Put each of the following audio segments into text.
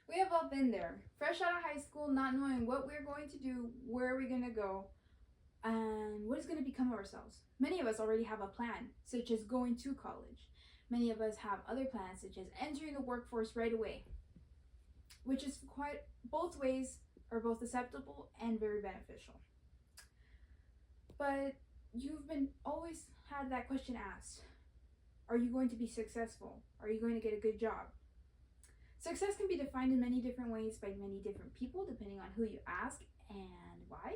We have all been there. Fresh out of high school, not knowing what we're going to do, where we're going to go, and what is going to become of ourselves. Many of us already have a plan, such as going to college. Many of us have other plans, such as entering the workforce right away, which is quite, both ways are both acceptable and very beneficial. But you've been always had that question asked. Are you going to be successful? Are you going to get a good job? Success can be defined in many different ways by many different people, depending on who you ask and why.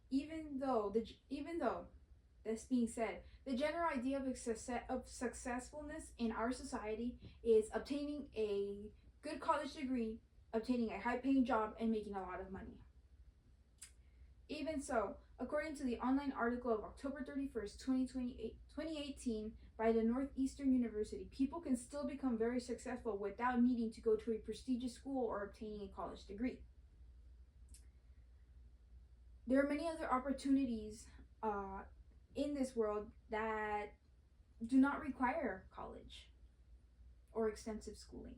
Even though this being said, the general idea of successfulness in our society is obtaining a good college degree, obtaining a high-paying job, and making a lot of money. Even so, according to the online article of October 31st, 2018, by the Northeastern University, people can still become very successful without needing to go to a prestigious school or obtaining a college degree. There are many other opportunities in this world that do not require college or extensive schooling.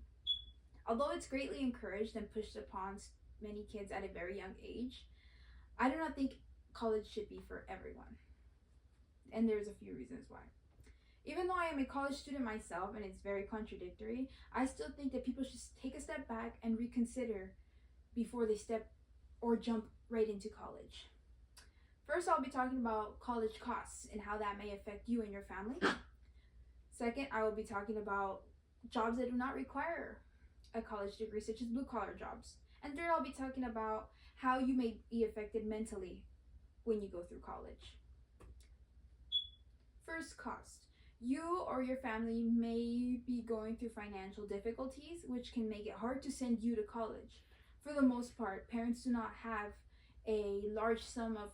Although it's greatly encouraged and pushed upon many kids at a very young age, I do not think college should be for everyone. And there's a few reasons why. Even though I am a college student myself and it's very contradictory, I still think that people should take a step back and reconsider before they step or jump right into college. First, I'll be talking about college costs and how that may affect you and your family. Second, I will be talking about jobs that do not require a college degree, such as blue-collar jobs. And third, I'll be talking about how you may be affected mentally when you go through college. First, cost. You or your family may be going through financial difficulties, which can make it hard to send you to college. For the most part, parents do not have a large sum of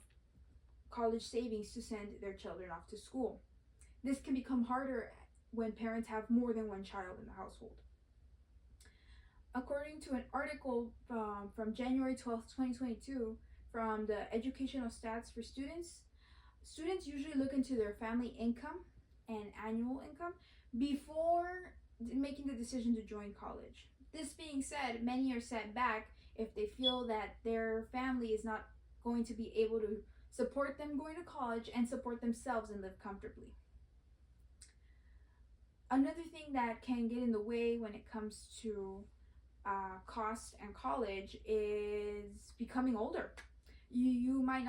college savings to send their children off to school. This can become harder when parents have more than one child in the household. According to an article from January 12th, 2022, from the Educational Stats for Students, students usually look into their family income and annual income before making the decision to join college. This being said, many are set back if they feel that their family is not going to be able to support them going to college and support themselves and live comfortably. Another thing that can get in the way when it comes to cost and college is becoming older. You might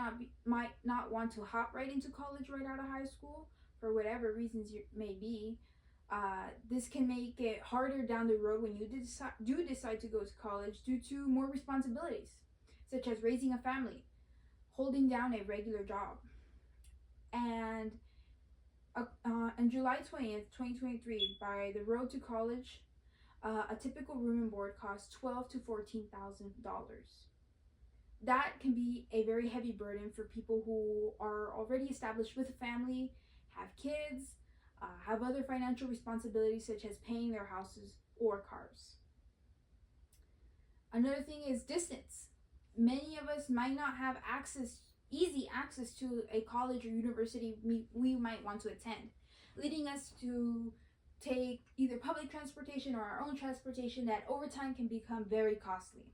not want to hop right into college right out of high school for whatever reasons you may be. This can make it harder down the road when you do decide to go to college due to more responsibilities, such as raising a family, holding down a regular job. And on July 20th, 2023, by the Road to College, a typical room and board costs $12,000 to $14,000. That can be a very heavy burden for people who are already established with a family, have kids, have other financial responsibilities such as paying their houses or cars. Another thing is distance. Many of us might not have easy access to a college or university we might want to attend, leading us to take either public transportation or our own transportation that over time can become very costly.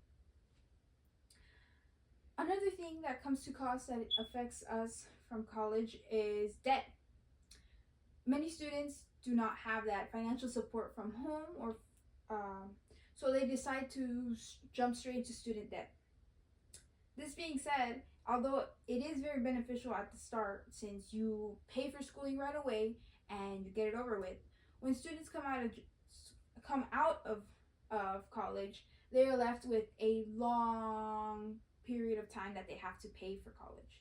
Another thing that comes to cost that affects us from college is debt. Many students do not have that financial support from home, or so they decide to jump straight into student debt. This being said, although it is very beneficial at the start since you pay for schooling right away and you get it over with, when students come out of college, they are left with a long period of time that they have to pay for college.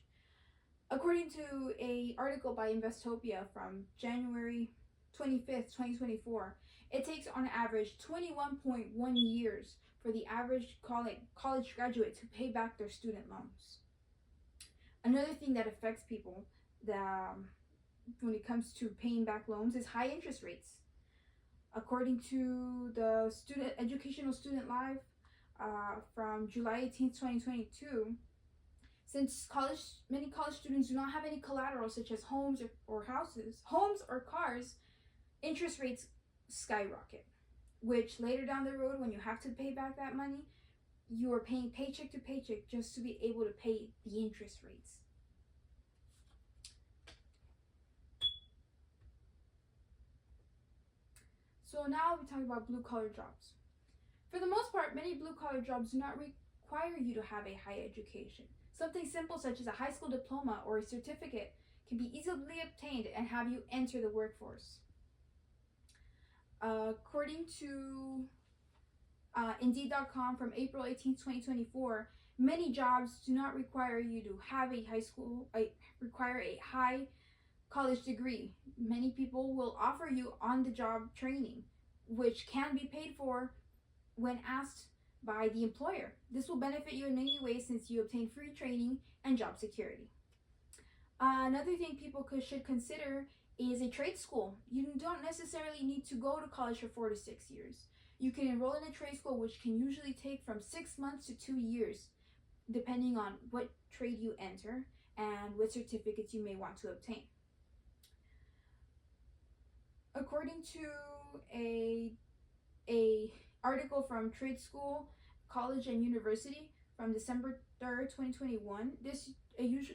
According to an article by Investopia from January 25th, 2024, it takes on average 21.1 years for the average college graduate to pay back their student loans. Another thing that affects people when it comes to paying back loans is high interest rates. According to the Educational Student Live from July 18th, 2022, since many college students do not have any collateral such as homes or cars, interest rates skyrocket. which later down the road, when you have to pay back that money, you are paying paycheck to paycheck just to be able to pay the interest rates. So now we talk about blue-collar jobs. For the most part, many blue-collar jobs do not require you to have a high education. Something simple such as a high school diploma or a certificate can be easily obtained and have you enter the workforce. According to Indeed.com from April 18, 2024, many jobs do not require you to have require a high college degree. Many people will offer you on-the-job training, which can be paid for when asked by the employer. This will benefit you in many ways since you obtain free training and job security. Another thing people should consider is a trade school. You don't necessarily need to go to college for 4 to 6 years. You can enroll in a trade school, which can usually take from 6 months to 2 years, depending on what trade you enter and what certificates you may want to obtain. According to a article from Trade School, College and University from December 3rd, 2021,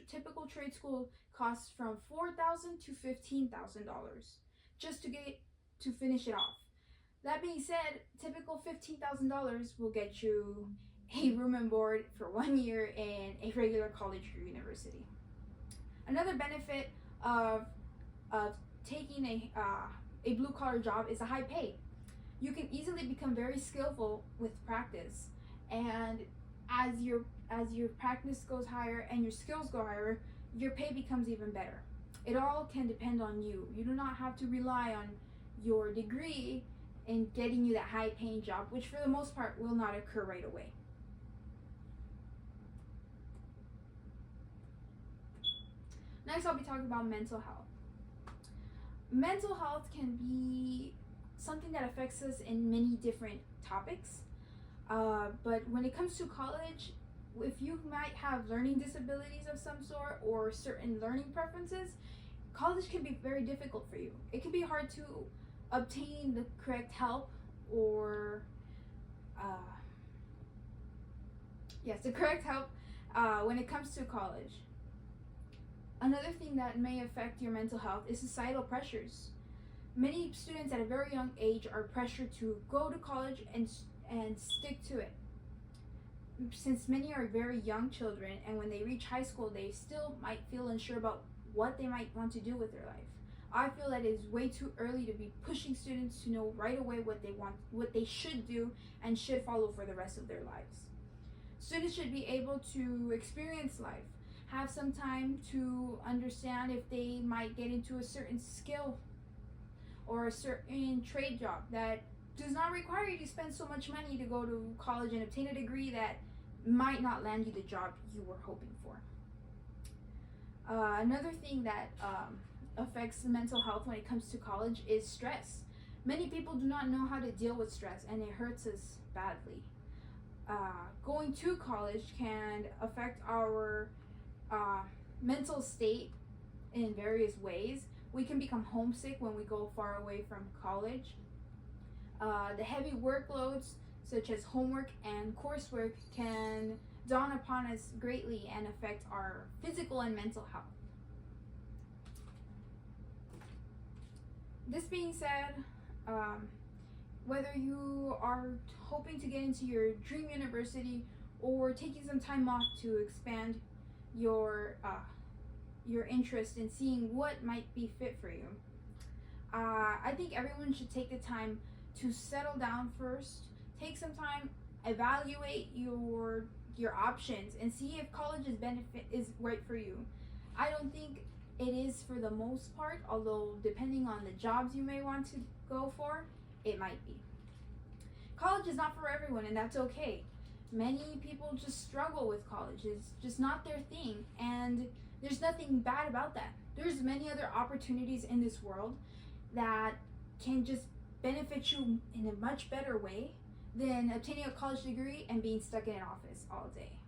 typical trade school costs from $4,000 to $15,000 just to finish it off. That being said, typical $15,000 will get you a room and board for 1 year in a regular college or university. Another benefit of taking a blue-collar job is a high pay. You can easily become very skillful with practice, and as your practice goes higher and your skills go higher, your pay becomes even better. It all can depend on you. You do not have to rely on your degree in getting you that high-paying job, which for the most part will not occur right away. Next, I'll be talking about mental health. Mental health can be something that affects us in many different topics, but when it comes to college, if you might have learning disabilities of some sort or certain learning preferences, college can be very difficult for you. It can be hard to obtain the correct help or the correct help when it comes to college. Another thing that may affect your mental health is societal pressures. Many students at a very young age are pressured to go to college and stick to it. Since many are very young children, and when they reach high school, they still might feel unsure about what they might want to do with their life. I feel that it is way too early to be pushing students to know right away what they want, what they should do, and should follow for the rest of their lives. Students should be able to experience life, have some time to understand if they might get into a certain skill or a certain trade job that does not require you to spend so much money to go to college and obtain a degree that might not land you the job you were hoping for. Another thing that affects mental health when it comes to college is stress. Many people do not know how to deal with stress, and it hurts us badly. Going to college can affect our mental state in various ways. We can become homesick when we go far away from college. The heavy workloads such as homework and coursework can dawn upon us greatly and affect our physical and mental health. This being said, whether you are hoping to get into your dream university or taking some time off to expand your interest in seeing what might be fit for you, I think everyone should take the time to settle down first. Take some time, evaluate your options, and see if college's benefit is right for you. I don't think it is for the most part, although depending on the jobs you may want to go for, it might be. College is not for everyone, and that's okay. Many people just struggle with college. It's just not their thing, and there's nothing bad about that. There's many other opportunities in this world that can just benefit you in a much better way than obtaining a college degree and being stuck in an office all day.